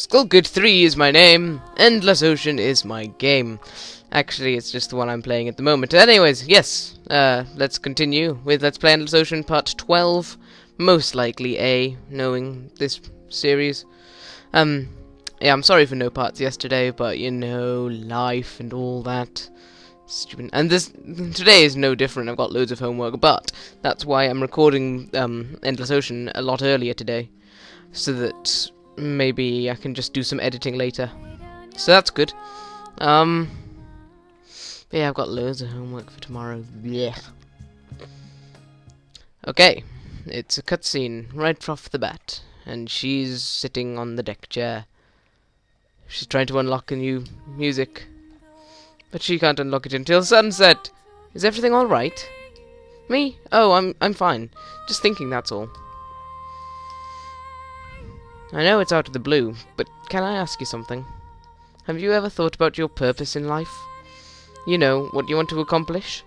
Skullgrid 3 is my name. Endless Ocean is my game. Actually, it's just the one I'm playing at the moment. Anyways, yes. Let's continue with Let's Play Endless Ocean Part 12. Most likely A, knowing this series. Yeah, I'm sorry for no parts yesterday, but you know, life and all that. Stupid. And today is no different. I've got loads of homework, but that's why I'm recording Endless Ocean a lot earlier today, so that maybe I can just do some editing later. So that's good. Yeah, I've got loads of homework for tomorrow. Yeah. Okay, it's a cutscene right off the bat, and she's sitting on the deck chair. She's trying to unlock a new music, but she can't unlock it until sunset. Is everything all right? Me? Oh, I'm fine. Just thinking, that's all. I know it's out of the blue, but can I ask you something? Have you ever thought about your purpose in life? You know, what you want to accomplish?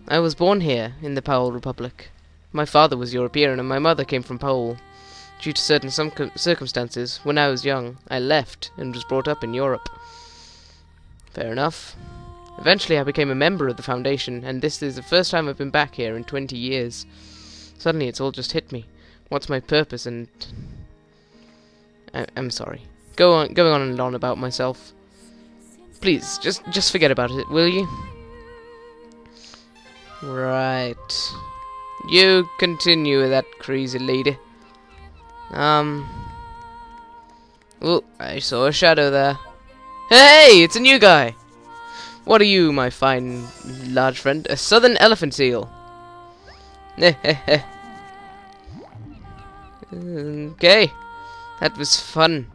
I was born here, in the Powell Republic. My father was European and my mother came from Powell. Due to certain circumstances, when I was young, I left and was brought up in Europe. Fair enough. Eventually I became a member of the Foundation, and this is the first time I've been back here in 20 years. Suddenly it's all just hit me. What's my purpose, and... I'm sorry. Going on and on about myself. Please, just forget about it, will you? Right. You continue with that crazy lady. Oh, I saw a shadow there. Hey, it's a new guy! What are you, my fine large friend? A southern elephant seal. Okay, that was fun.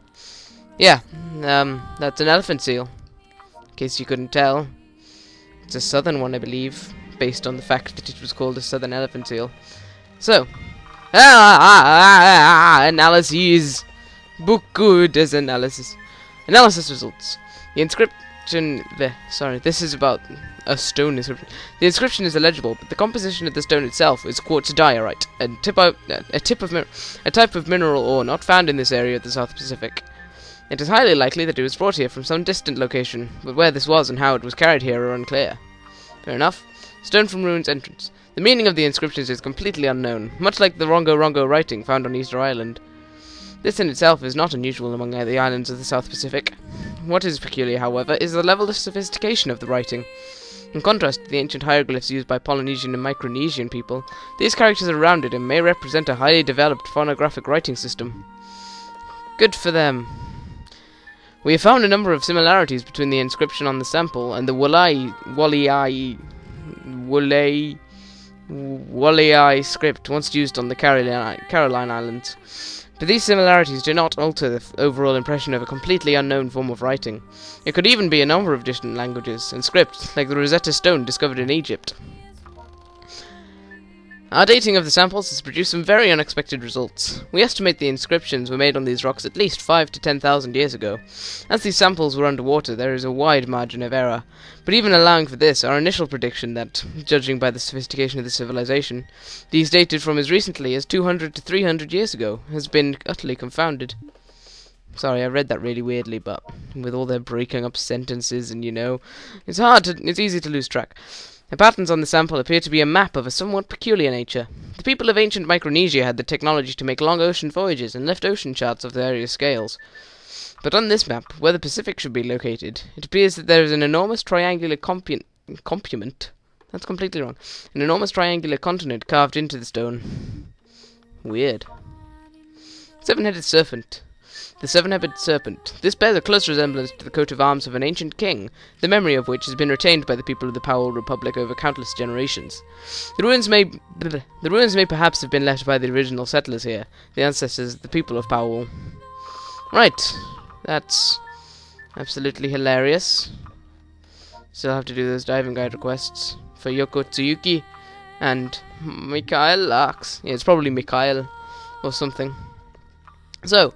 Yeah, that's an elephant seal. In case you couldn't tell. It's a southern one, I believe, based on the fact that it was called a southern elephant seal. So, analyses. Book good as analysis. Analysis results. The inscription... Sorry, this is about a stone inscription. The inscription is illegible, but the composition of the stone itself is quartz diorite, a type of mineral ore not found in this area of the South Pacific. It is highly likely that it was brought here from some distant location, but where this was and how it was carried here are unclear. Fair enough. Stone from ruins entrance. The meaning of the inscriptions is completely unknown, much like the Rongo Rongo writing found on Easter Island. This in itself is not unusual among the islands of the South Pacific. What is peculiar, however, is the level of sophistication of the writing. In contrast to the ancient hieroglyphs used by Polynesian and Micronesian people, these characters are rounded and may represent a highly developed phonographic writing system. Good for them. We have found a number of similarities between the inscription on the sample and the Walaii script once used on the Caroline Islands. But these similarities do not alter the overall impression of a completely unknown form of writing. It could even be a number of distant languages and scripts, like the Rosetta Stone discovered in Egypt. Our dating of the samples has produced some very unexpected results. We estimate the inscriptions were made on these rocks at least 5,000 to 10,000 years ago. As these samples were underwater, there is a wide margin of error. But even allowing for this, our initial prediction that, judging by the sophistication of the civilization, these dated from as recently as 200 to 300 years ago, has been utterly confounded. Sorry, I read that really weirdly, but with all their breaking up sentences and, you know, it's easy to lose track. The patterns on the sample appear to be a map of a somewhat peculiar nature. The people of ancient Micronesia had the technology to make long ocean voyages and left ocean charts of various scales. But on this map, where the Pacific should be located, it appears that there is an enormous triangular complement. That's completely wrong. An enormous triangular continent carved into the stone. Weird. Seven-headed serpent. The seven-headed serpent. This bears a close resemblance to the coat of arms of an ancient king, the memory of which has been retained by the people of the Powell Republic over countless generations. The ruins may perhaps have been left by the original settlers here, the ancestors of the people of Powell. Right. That's absolutely hilarious. Still have to do those diving guide requests for Yoko Tsuyuki and Mikhail Laks. Yeah, it's probably Mikhail or something. So,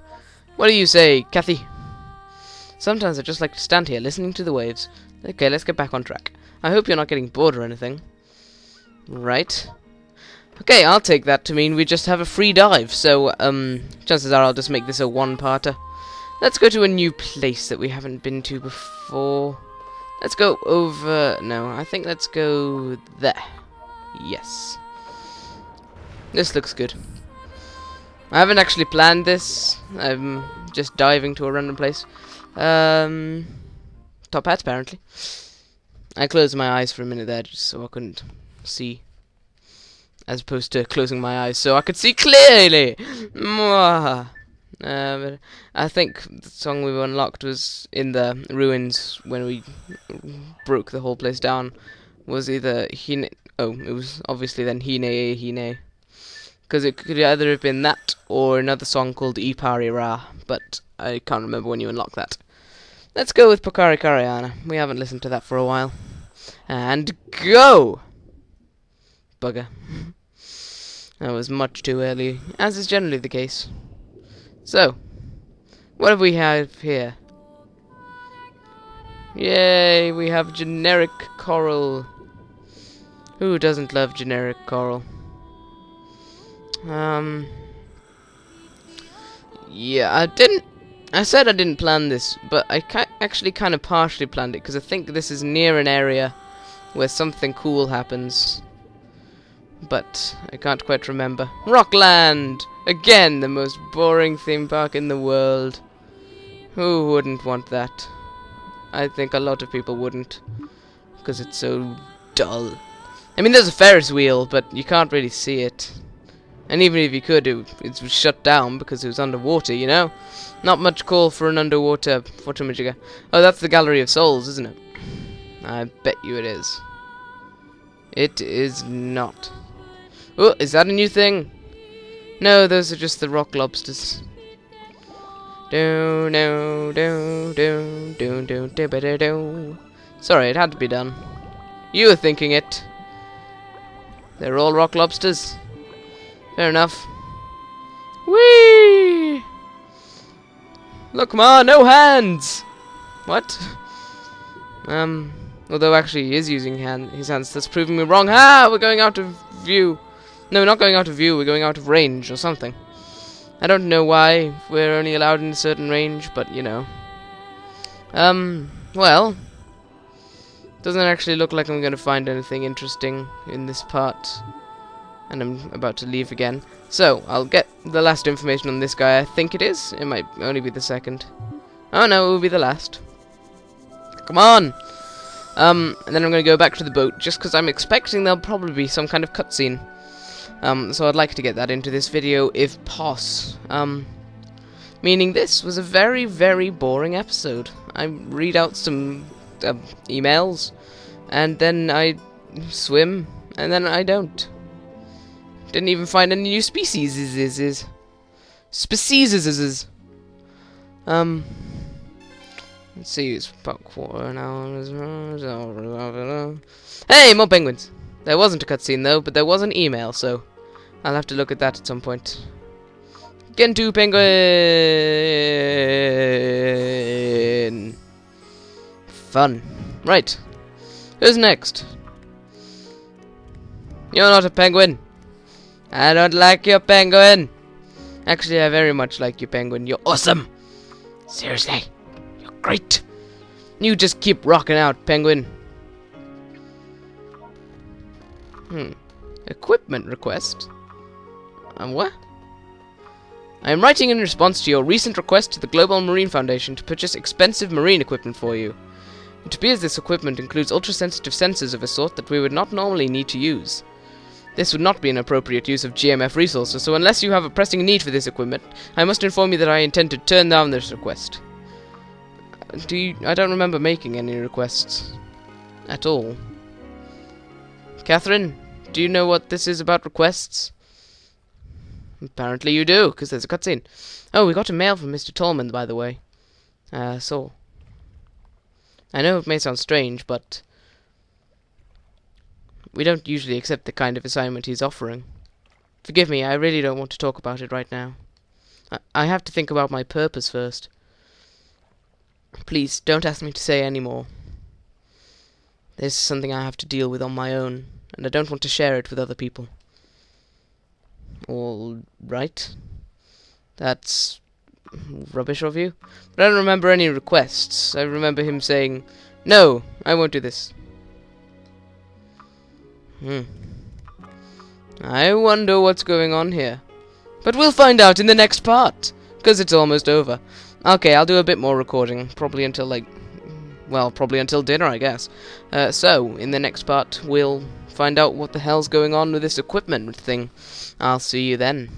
what do you say, Kathy? Sometimes I just like to stand here listening to the waves. Okay, let's get back on track. I hope you're not getting bored or anything. Right. Okay, I'll take that to mean we just have a free dive, so, chances are I'll just make this a one-parter. Let's go to a new place that we haven't been to before. Let's go over... no, I think let's go there. Yes. This looks good. I haven't actually planned this. I'm just diving to a random place. Top hat, apparently. I closed my eyes for a minute there just so I couldn't see. As opposed to closing my eyes so I could see clearly. But I think the song we unlocked was in the ruins when we broke the whole place down. Was either Hine... oh, it was obviously then Hine. Because it could either have been that or another song called Ipari Ra. But I can't remember when you unlock that. Let's go with Pokari Kariana. We haven't listened to that for a while. And go! Bugger. That was much too early, as is generally the case. So, what have we have here? Yay, we have generic coral. Who doesn't love generic coral? Yeah, I said I didn't plan this, but I actually kind of partially planned it, because I think this is near an area where something cool happens. But I can't quite remember. Rockland! Again, the most boring theme park in the world. Who wouldn't want that? I think a lot of people wouldn't. Because it's so dull. I mean, there's a Ferris wheel, but you can't really see it. And even if you could, it was shut down because it was underwater, you know? Not much call for an underwater whatchamajigga. Oh, that's the Gallery of Souls, isn't it? I bet you it is. It is not. Oh, is that a new thing? No, those are just the rock lobsters. Sorry, it had to be done. You were thinking it. They're all rock lobsters. Fair enough. Whee! Look, Ma, no hands! What? Although actually he is using his hands, that's proving me wrong. Ah, we're going out of view. No, not going out of view, we're going out of range or something. I don't know why we're only allowed in a certain range, but you know. Well, doesn't actually look like I'm going to find anything interesting in this part. And I'm about to leave again. So, I'll get the last information on this guy. I think it is. It might only be the second. Oh no, it will be the last. Come on! And then I'm going to go back to the boat, just because I'm expecting there'll probably be some kind of cutscene. So I'd like to get that into this video, if pos. Meaning this was a very, very boring episode. I read out some emails, and then I swim, and then I don't. Didn't even find any new species. Species. Let's see, it's about quarter an hour. Hey, more penguins! There wasn't a cutscene though, but there was an email, so I'll have to look at that at some point. Gentoo penguin! Fun. Right. Who's next? You're not a penguin. I don't like your penguin. Actually, I very much like you, penguin. You're awesome. Seriously. You're great. You just keep rocking out, penguin. Equipment request? What? I am writing in response to your recent request to the Global Marine Foundation to purchase expensive marine equipment for you. It appears this equipment includes ultra-sensitive sensors of a sort that we would not normally need to use. This would not be an appropriate use of GMF resources, so unless you have a pressing need for this equipment, I must inform you that I intend to turn down this request. I don't remember making any requests. At all. Catherine, do you know what this is about requests? Apparently you do, because there's a cutscene. Oh, we got a mail from Mr. Tolman, by the way. So. I know it may sound strange, but we don't usually accept the kind of assignment he's offering. Forgive me, I really don't want to talk about it right now. I have to think about my purpose first. Please, don't ask me to say any more. This is something I have to deal with on my own, and I don't want to share it with other people. All right. That's rubbish of you. But I don't remember any requests. I remember him saying, "No, I won't do this." I wonder what's going on here. But we'll find out in the next part, because it's almost over. Okay, I'll do a bit more recording, probably until, probably until dinner, I guess. So, in the next part, we'll find out what the hell's going on with this equipment thing. I'll see you then.